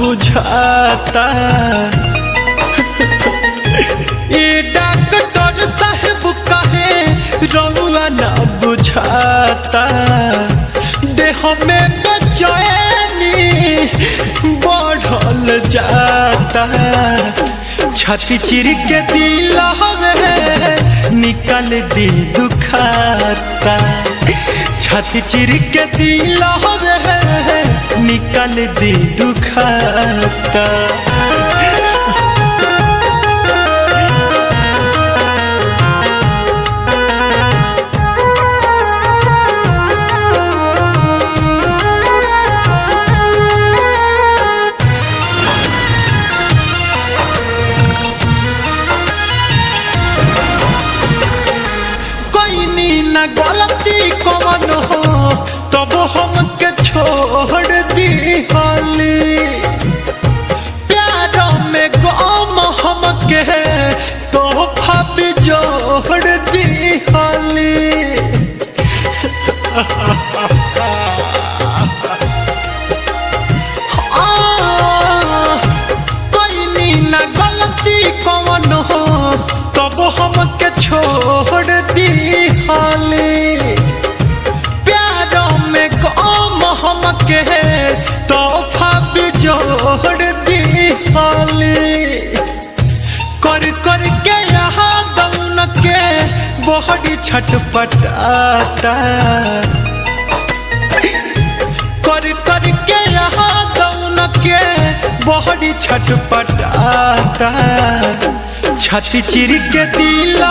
बुझाता ये डॉक्टर साहब कहे रउआ ना बुझाता देह में बेचैनी बढ़ल जाता छाती चिर के दिल निकाल दी दुखाता छाती चिर के दिल निकाल दी दुखाता गलती कौन हो तब हमके छोड़ दी हाली प्यार में गम हमके तोहफा भी जोड़ दी हाली कोई ना गलती कौन हो तब हमके छोड़ दी हाली प्यारों में गम हमके तोहफा भी जोड़ दी हाली कर कर के यहाँ दौन के बड़ी छटपटाता कर कर के यहाँ दौन के बड़ी छटपटाता छाती चिर के दिल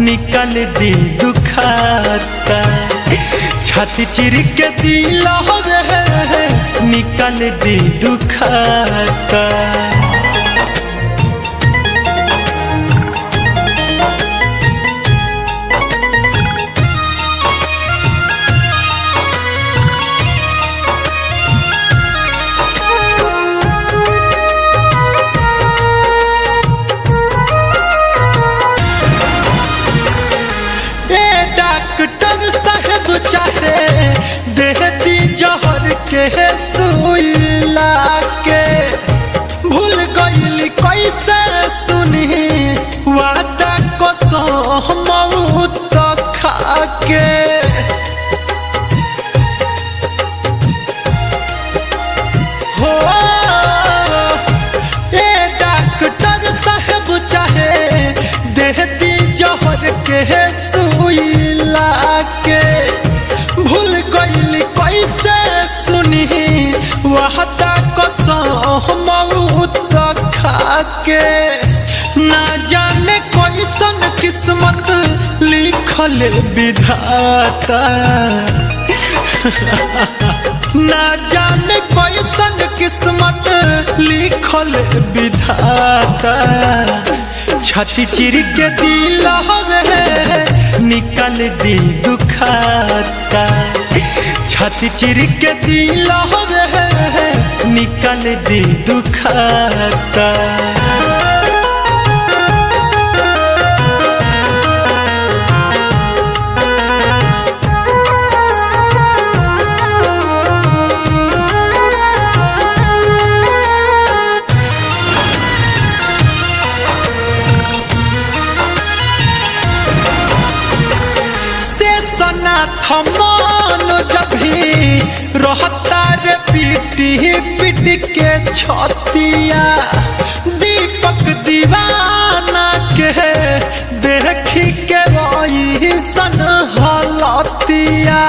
निकाल दी दुखाता छाती चिर के दिल निकाल दी दुखाता डॉक्टर साहब चाहे देहती जहर के सुईला के भूल गईली कैसे सुनी वादा कसम मौत खा के हो ए डॉक्टर साहब चाहे देहती जहर के सुईला के भूल गईली कैसे सुनी वादा कसम मौत खा के ना जाने कैसन किस्मत लिखल विधाता ना जाने कैसन किस्मत लिखल विधाता छाती चिर के दिल निकाल दी दुखाता छाती चिर के दिल निकाल दी दुखाता थमान जब भी रहता रे पीटी पीट के छतिया दीपक दीवाना के देखी के वही सन हलतिया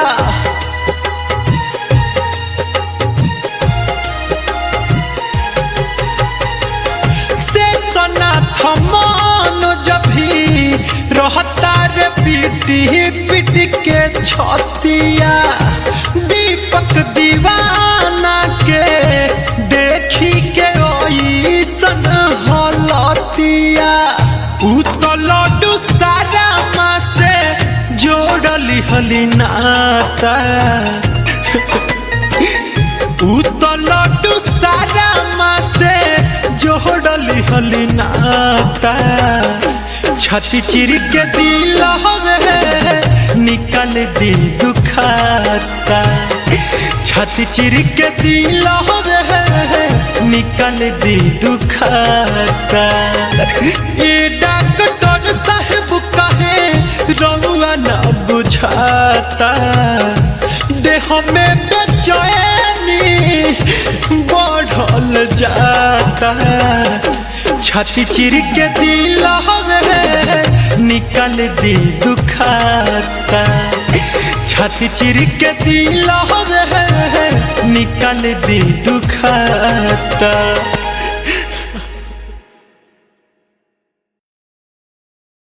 से सना थमान जब भी रहता रे पीटी पीट के छतिया दीपक दीवाना के देखी के ओइसन हलतिया लड्डू सारा माँ से जोड़ली हली नाता लड्डू सारा माँ से जोड़ली हली नाता छाती चिर के दिल निकाल दी दुखाता छाती चिर के दिल निकाल दी दुखाता। ए डॉक्टर साहब कहे रउआ ना बुझाता, देह में बेचैनी बढ़ल जाता। छाती चिर के दिल हवे निकाल दी दुखाता, छाती चिर के दिल हवे निकाल दी दुखाता।